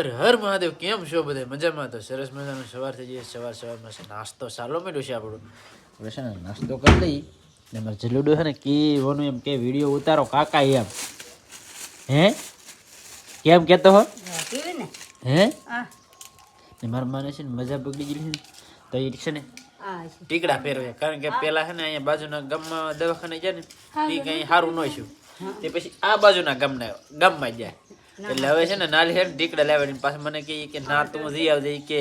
હર હર મહાદેવ. કેમ છો બધા? મજામાં? તો સરસ મજાનું સવાર થઈ જાય. સવારમાં છે નાસ્તો સાલો મેળ્યું છે આપણું. આપણે છે ને નાસ્તો કરી લઈ ને મારે જલુડું છે ને કેવાનું એમ કે વિડીયો ઉતારો કાકા એમ. હે કેમ કહેતો હો હે ને મારા માને છે ને મજા બગડી ગઈ છે તો એ છે ને ટીકડા પહેરવે. કારણ કે પેલા છે ને અહીંયા બાજુના ગામમાં દવાખાને જાય ને એ કઈ સારું ન થયું તે પછી આ બાજુના ગામમાં જાય એટલે હવે છે ને નાલી છે ને ટીકડા લાવે પાછું મને કે ના તું જઈ આવજે કે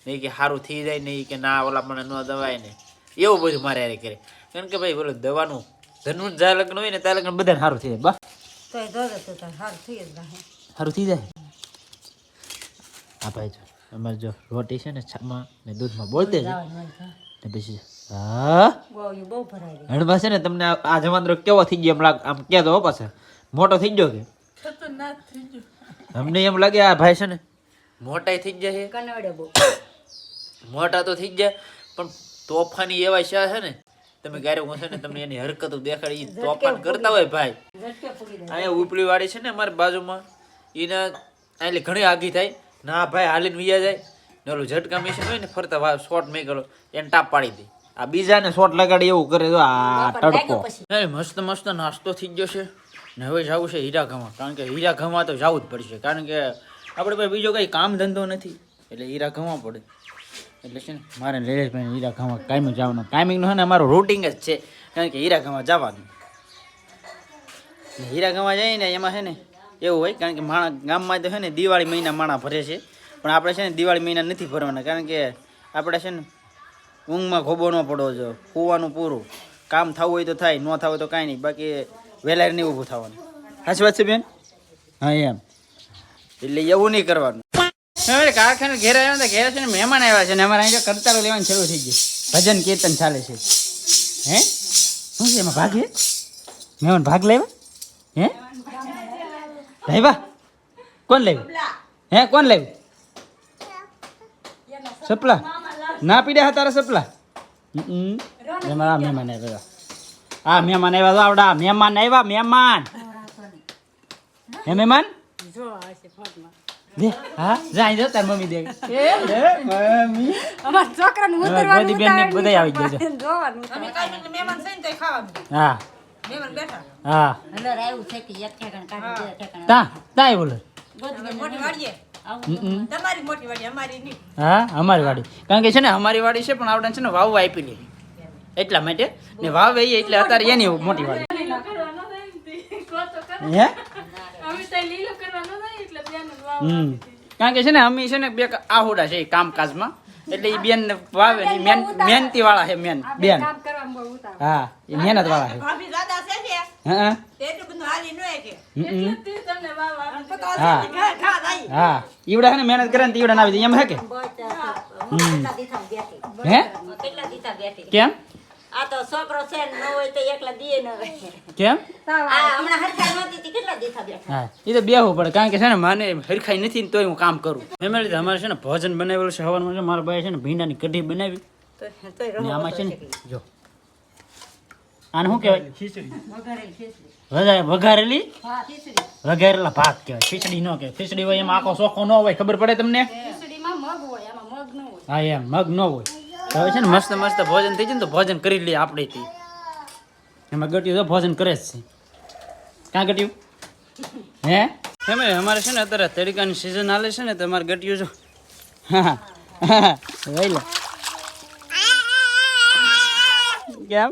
નહીં કે સારું થઈ જાય નહીં કે ના ઓલા મને ન દવાય ને એવું બધું મારે યારે કરે. કારણ કે ભાઈ બોલો દવાનું ધનવું જ્યાં લગ્ન હોય ને ત્યાં લગ્ન બધાને સારું થઈ જાય. બસ સારું થઈ જાય. હા ભાઈ જો અમારે જો રોટી છે ને છામાં ને દૂધમાં બોલતે ને પછી હા હણમાં છે ને તમને આ જમાનો કેવો થઈ ગયો એમ લાગ આમ કહેતો હો પાછા મોટો થઈ ગયો કે અમને એમ લાગે આ ભાઈ છે ને મોટા થઈ જાય મોટા તો થઈ જાય પણ તોફાની એવા શા છે ને તમે ગારે હું છે ને તમને એની હરકતો દેખાડી તોફાન કરતા હોય ભાઈ. અહીંયા ઉપલી વાળી છે ને અમારી બાજુમાં એના એટલે ઘણી આગી થાય ના ભાઈ હાલીને વિયા જાય ને ઓલું ઝટકા મિશન હોય ને ફરતા શોર્ટ મેં કરો એને ટાપ પાડી દે. આ બીજાને શોર્ટ લગાડી એવું કરે તો આ તડકો. મસ્ત મસ્ત નાસ્તો થઈ ગયો છે ને હવે જવું છે હીરાગામાં. કારણ કે હીરાગામાં તો જવું જ પડશે કારણ કે આપણે ભાઈ બીજો કઈ કામ ધંધો નથી એટલે હીરાગામાં પડે. એટલે છે ને મારે લેલેશભાઈ હીરાગામાં કાયમી જવાનું. કાયમીનું છે ને અમારું રૂટિંગ જ છે કારણ કે હીરાગામાં જવાનું. હીરાગામાં જઈએ ને એમાં છે ને એવું હોય કારણ કે માણા ગામમાં તો છે ને દિવાળી મહિના માણા ભરે છે પણ આપણે છે ને દિવાળી મહિના નથી ભરવાના કારણ કે આપણે છે ને ઊંઘમાં ખોબો ન પડવો જો હોવાનું પૂરું કામ થવું હોય તો થાય ન થવું હોય તો કાંઈ નહીં બાકી વહેલા નહીં ઊભું થવાનું. સાચી વાત છે બેન? હા એમ એટલે એવું નહીં કરવાનું. કારખાને ઘેર આવ્યા હતા ઘેર છે ને મહેમાન આવ્યા છે ને અમારે અહીં કરતારો લેવાની શરૂ થઈ ગઈ. ભજન કીર્તન ચાલે છે. હે શું છે એમાં ભાગ હે મહેમાન ભાગ લેવા હે લાવ્યા કોણ લાવ્યું હે કોણ લાવ્યું સપલા ના પીડ્યા તારા સપલા મહેમાન આવ્યા. હા મહેમાન આવ્યા તો આવડા મહેમાન આવ્યા મહેમાન હે મહેમાન દે હા જાય જો તાર મમ્મી દે મમ્મી અમાર છોકરાનું ઉતરવાનું બધી બેન ને બધા આવી ગયા છે જોવાનું અમે કાઈ મહેમાન છે ને તે ખાવાનું. હા મહેમાન બેઠા હા અંદર આવ્યું છે કે એક ઠેકાણ કાઢી દે ઠેકાણ તા બોલે મોટી વાડીએ તમારી મોટી વાડી અમારી નહીં. હા અમારી વાડી કારણ કે છે ને અમારી વાડી છે પણ આવડે છે ને વાવ આપી લે એટલા માટે ને વાવ એ એટલે અત્યારે એની મોટી વાડી હે અમે તો લીલો કરવાનો નહીં એટલે બેન વાવ કારણ કે છે ને અમે છે ને બે આહુડા છે કામકાજમાં એટલે એ બેન વાવે ને મહેનતી વાળા છે બેન હા એ મહેનત વાળા છે. હા હા ઈવડા છે ને મહેનત કરે ને ઈવડા ના આવી એમ હે કે હે કેમ આ તો છોકરો છે ન હોય તો એકલા દીએ ન કેમ આ હમણાં હરખાઈ નહોતી તી કેટલા દીથા બેઠા. હા ઈ તો બેહવું પડે કારણ કે છે ને માને હરખાઈ નથી ને તોય હું કામ કરું. ફેમિલી અમારે છે ને ભોજન બનાવેલું છે હવારમાં છે મારા ભાઈ છે ને ભીંડાની કઢી બનાવી ને આમાં છે ને જો આને શું કહેવાય ખીચડી વઘારેલી વઘારેલા ભાત કહેવાય ખીચડી ન કહેવાય. ખીચડી હોય એમાં આખો ચોખ્ખો ન હોય ખબર પડે તમને? હા એમ મગ ન હોય. હવે છે ને મસ્ત મસ્ત ભોજન થઈ જાય ને તો ભોજન કરી લઈએ આપણે થી. એમાં ગટ્યું તો ભોજન કરે જ છે ક્યાં ગટ્યું હે એમ અમારે છે ને અત્યારે તડકાની સિઝન હાલે છે ને તો અમારે ગટ્યું જો હા લઈ લો કેમ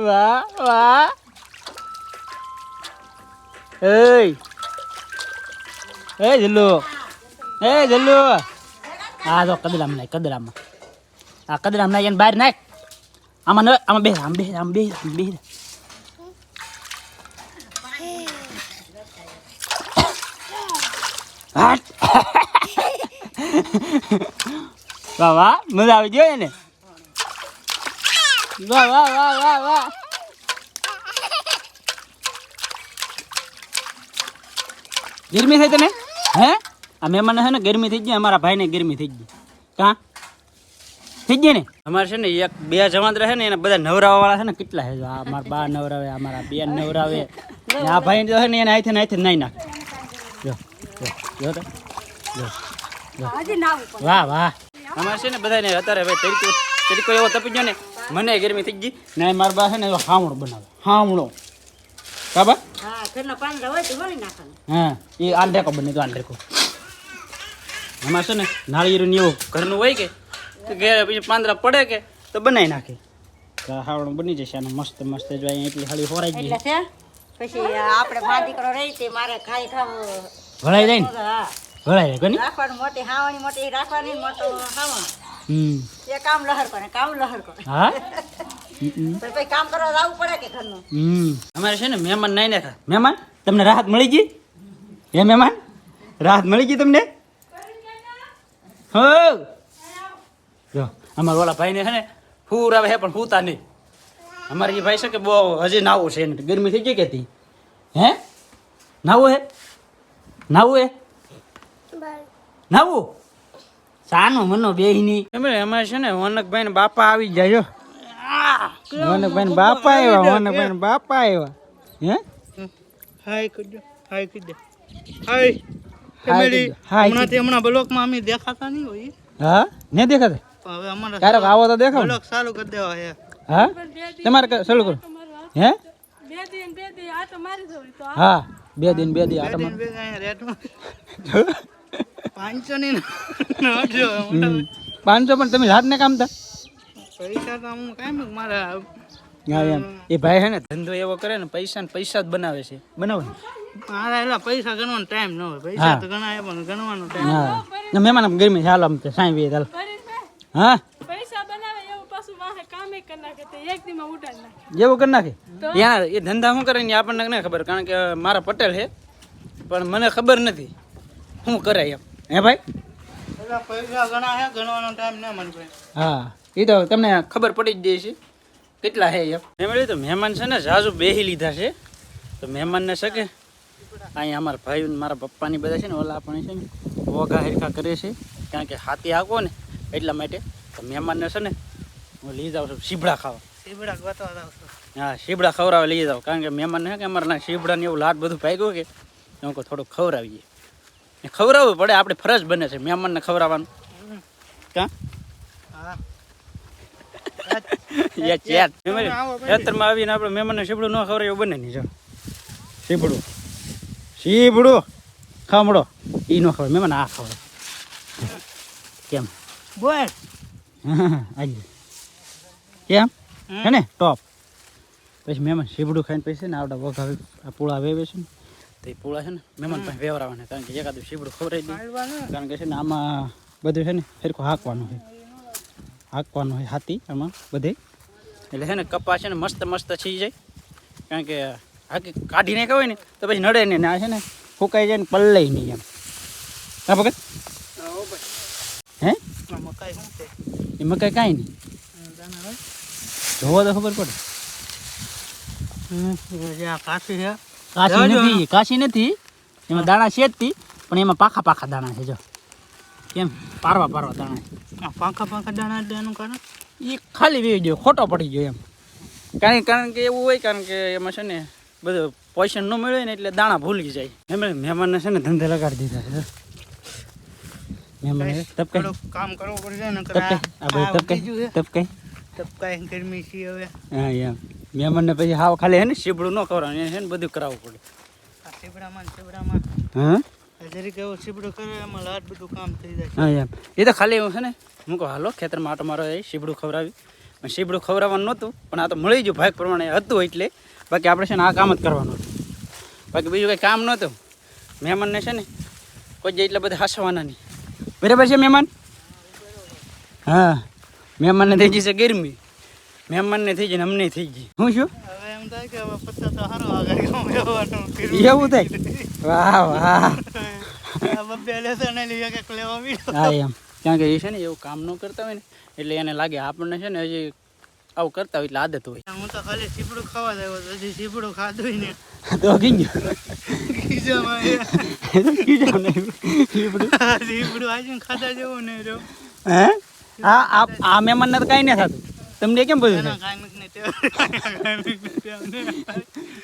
વાહ વાહ એ જલ્લુ હા જો કદરામાં નાખ કદરામાં આ કદરામ નાખ એને બહાર નાખ આમાં આમાં બે વાહ વાહ મજા આવી ગયો ને વાહ વાહ વાહ વાહ વાહ ગરમી થઈ તને હે આ મહેમાન છે ને ગરમી થઈ ગઈ અમારા ભાઈ ને ગરમી થઈ ગઈ કાં થઈ ગઈ ને અમારે છે ને એક બે જવાન રહે ને એને બધા નવરાવા વાળા છે ને કેટલા છે આ મારા બા નવરાવે અમારા બેન નવરાવે આ ભાઈ તો છે ને એને હાથે નાઈ નાખે જો જો જો હજી ના ઉપર વાહ વાહ અમારે છે ને બધાને અત્યારે હવે તરીકો એવો તપી ગયો ને મને ગરમી થઈ ગઈ ને મારા બા છે ને હામણો બનાવે હામણો બરાબર હા ઘરના પાંદડા હોય તો વળી નાખવાનું હા એ આંધેકો બને તો આંધેકો અમારે છે ને નાળિયેરું ને એવું ઘરનું હોય કે તો ઘેર પછી પાંદડા પડે કે તો બનાવી નાખે હાવણું બની જશે આનું મસ્ત મસ્ત જો અહીંયા એટલી હાળી હોરાઈ ગઈ એટલે છે પછી આપણે મા દીકરો રહી તે મારે ખાઈ ખાવું ભળાઈ જાય ને હા ભળાઈ જાય કોની રાખવાનું મોટી હાવણી મોટી રાખવાની મોટો હાવણ હમ એ કામ લહર કરે કામ લહર કરે હા પછી કામ કરવા જવું પડે કે ઘરનું અમારે છે ને મહેમાન નહીં નાખા મહેમાન તમને રાહત મળી ગઈ હે મહેમાન રાહત મળી ગઈ તમને હો જો અમારા ઓલા ભાઈને છે ને ફૂર આવે છે પણ ફૂતા નહીં અમારે એ ભાઈ છે કે બહુ હજી નાવું છે એને ગરમી થઈ ગઈ કે તી હે નાવું હે નાવું હે નાવું સાનું મનો બેહીની અમારે છે ને વનકભાઈ ને બાપા આવી જાય વનકભાઈ ને બાપા આવ્યા વનકભાઈ ને બાપા આવ્યા હે હાય કીધું હાય કીધું હાય ફેમિલી હમણાંથી હમણાં બ્લોકમાં અમે દેખાતા નહીં હોય હા ને દેખાતા પણ હવે અમારે ક્યારેક આવો તો દેખાવ બ્લોક ચાલુ કરી દેવા છે હા તમારે ચાલુ કરો હે હા 2 દિન 2 દી આટો મારો. ભેગા અહીંયા રેટમાં 500 ની નોટો 500 પણ તમે હાથ ને કામ તા પૈસા તો હું કાંઈ મૂક મારા હા એમ એ ભાઈ હે ને ધંધો એવો કરે ને પૈસા જ બનાવે છે બનાવે મારા એલા પૈસા ગણવાનો ટાઈમ ન હોય પૈસા તો ગણાય પણ ગણવાનો ટાઈમ હા ને મહેમાન ગરમી ચાલો આમ સાંઈ વે ચાલો હા પૈસા બનાવે એવું પાછું વાહે કામે કરી નાખે તે એક દીમાં ઉડાડી નાખે જેવું કરી નાખે યાર એ ધંધા શું કરે ને આપણને નહીં ખબર કારણ કે મારા પટેલ છે પણ મને ખબર નથી શું કરે એમ હે ભાઈ એલા પૈસા ગણા છે ગણવાનો ટાઈમ ના મને ભાઈ હા એ તો તમને ખબર પડી જ જાય છે કેટલા હે એમ ફેમિલી તો મહેમાન છે ને ઝાઝુ બેહી લીધા છે તો મહેમાનને શકે અહીંયા અમારા ભાઈ મારા પપ્પાની બધા છે ને ઓલા પણ છે ને વોઘા હેરખા કરે છે કારણ કે હાથી આવો ને એટલા માટે તો મહેમાનને છે ને હું લઈ જાઉં છું શીબડા ખાવા સીબડા ગોતવા જાવ છું હા શીબડા ખવડાવવા લઈ જાઉં કારણ કે મહેમાનને છે કે અમારે શીબડા ને એવું લાટ બધું ભાગ્યું કે હું કહું થોડુંક ખવડાવીએ ખવડાવવું પડે આપણે ફરજ બને છે મહેમાનને ખવડાવવાનું ક્યાં હા ખેતરમાં આવીને આપણે મહેમાનને શીબડું ન ખવડાવે એવું બને નહીં જો શીબડું ખામડો એ ન ખબર મહેમાન આ ખવડાવે કેમ બોલ આજે કેમ હે ને ટોપ પછી મહેમાન શીબડું ખાઈને પછી ને આવડા વઘાવી આ પૂળા વેવે છે ને તો એ પૂળા છે ને મહેમાન પાસે વેવરાવાના કારણ કે એકાદું શીબડું ખવડાવી દે કારણ કે છે ને આમાં બધું છે ને સરખું હાંકવાનું હોય હાથી આમાં બધે એટલે છે ને કપા છે ને મસ્ત મસ્ત થઈ જાય કારણ કે હાકી કાઢી નાખ્યા હોય ને તો પછી નડે ને આ છે ને ફૂંકાઈ જાય ને પલ્લે નહીં એમ હા ભગત હે મકાઈ શું છે એમાં કઈ કાંઈ નહીં જોવો તો ખબર પડે જ્યાં કાશી છે કાશી નથી એમાં દાણા છે જ તી પણ એમાં પાખા દાણા છે જો કેમ પારવા દાણા આ પાંખા દાણા એટલે એનું કારણ એ ખાલી વેવી ગયો ખોટો પડી ગયો એમ કારણ કે એવું હોય કારણ કે એમાં છે ને બધું પોઈશન ન મળે ને એટલે દાણા ભૂલી જાય એમ મહેમાનને છે ને ધંધે લગાડી દીધા છે મહેમાન થોડુંક કામ કરવું પડશે ને તપકાઈ ગરમી છે હવે હા એમ મહેમાનને પછી હાવ ખાલી હે ને શીબડું ન કરવાનું એને છે ને બધું કરાવવું પડે આ સીબડામાં હા જરીક એવું સીબડું કરે એમાં લાટ બધું કામ થઈ જાય હા એમ એ તો ખાલી એવું છે ને હું કહું હાલો ખેતરમાં આટો મારો શીબડું ખવડાવી શીબડું ખવડાવવાનું નહોતું પણ આ તો મળી ગયું ભાગ પ્રમાણે હતું એટલે બાકી આપણે છે ને આ કામ જ કરવાનું હતું બાકી બીજું કંઈ કામ નહોતું મહેમાનને છે ને કોઈ જ એટલા બધા હસવાના નહીં બરાબર છે મહેમાન હા મહેમાનને થઈ જશે ગરમી મહેમાનને થઈ જાય ને અમને થઈ ગઈ હું શું હવે એમ થાય કે હવે પચાસ તો સારું આગળ રહેવાનું એવું થાય વાહ વાહ બબ્બે લેશે ને લઈએ કે લેવા મીઠો હા એમ કારણ કે એ છે ને એવું કામ ન કરતા હોય ને એટલે એને લાગે આપણને છે ને હજી આવું કરતા હોય એટલે આદત હોય હું તો ખાલી સીપડું ખાવા જાય હજી સીપડું ખાધું ને તો ગીંજો ખીજામાં કીધું નહીં સીપડું આજે ખાધા જેવું નહીં રહ્યો હે આ મહેમાનને તો કાંઈ નહીં થતું તમને કેમ બધું થાય કાંઈ ને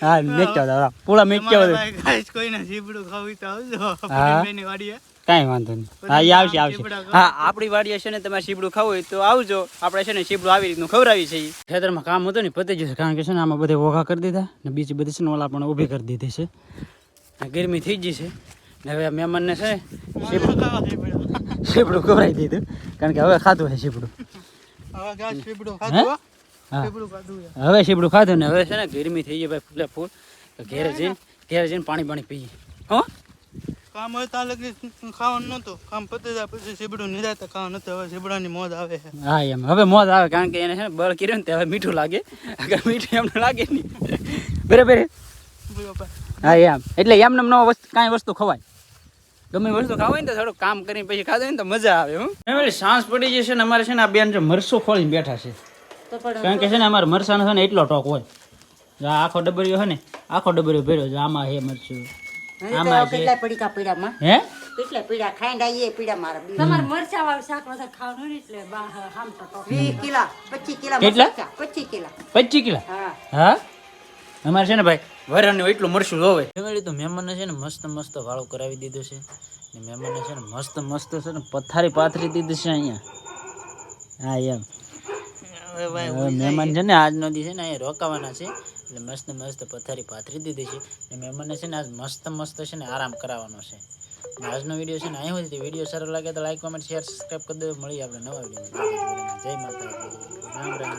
હા મેચ્યા દાદા પૂરા મેચ્યા ગાઈસ કોઈને સીપડું ખાવું તો આવજો હા. બેની વાડીએ કાંઈ વાંધો નહીં. હા એ આવશે આવશે. હા આપણી વાડીએ છે ને તમારે સીબડું ખાવું હોય તો આવજો. આપણે છે ને સીબડું આવી રીતનું ખવડાવી છે. ખેતરમાં કામ હતું ને પતી ગયું છે, કારણ કે છે ને આમાં બધે ઓઘા કરી દીધા ને બીજી બધી છે ને ઓલા પણ ઊભી કરી દીધી છે. ગરમી થઈ ગઈ છે ને હવે મહેમાનને છે ને સીબડું ખવડાવી દીધું, કારણ કે હવે ખાધું છે સીબડું. હવે ગાય સીબડું ખાધું હો. હા સીબડું ખાધું છે. હવે સીબડું ખાધું ને હવે છે ને ગરમી થઈ ગઈ ભાઈ ફૂલે ફૂલ. તો ઘેરે જઈને પાણી પીએ. હો કામ હોય ત્યાં લગી ખાવાનું નહોતું, કામ પતી જાય પછી સીબડું નિરાતે ખાવાનું નથી. હવે સીબડાની મોજ આવે છે. હા એમ હવે મોજ આવે, કારણ કે એને છે ને બળ કર્યું ને તે હવે મીઠું લાગે, અગર મીઠું એમને લાગે નહીં. બરાબર. હા એમ એટલે એમને ન વસ્તુ કાંઈ વસ્તુ ખવાય, ગમે વસ્તુ ખાવાય ને તો થોડું કામ કરીને પછી ખાધું ને તો મજા આવે. હું સાંજ પડી જશે ને અમારે છે ને આ બેન જો મરસું ખોલીને બેઠા છે, કારણ કે છે ને અમારે મરસાનો છે ને એટલો ટોક હોય. આ આખો ડબરીઓ છે ને આખો ડબરીઓ ભર્યો છે. આમાં હે મરચું, આમાં છે કેટલા પડીકા પીડામાં હે કેટલા પીડા ખાઈને આવીએ પીડા મારા તમારે મરચા વાળું શાક વધારે ખાવાનું ને એટલે હામ તો 20 કિલા 25 કિલા કેટલા? 25 કિલા 25 કિલા. હા હા અમારે છે ને ભાઈ વરાનું એટલું મરચું જોવે. ફેમિલી તો મહેમાનને છે ને મસ્ત મસ્ત વાળું કરાવી દીધું છે ને મહેમાનને છે ને મસ્ત મસ્ત છે ને પથારી પાથરી દીધી છે અહીંયા. હા એમ હવે મહેમાન છે ને આજનો દી છે ને અહીંયા રોકાવાના છે એટલે મસ્ત મસ્ત પથારી પાથરી દીધી છે ને મહેમાનને છે ને આજ મસ્ત મસ્ત છે ને આરામ કરાવવાનો છે. ને આજનો વિડીયો છે ને અહીં સુધી વિડીયો સારો લાગે તો લાઈક કોમેન્ટ શેર સબસ્ક્રાઈબ કરી દો. મળીએ આપણે નવા વિડીયો. જય માતા રામ રામ.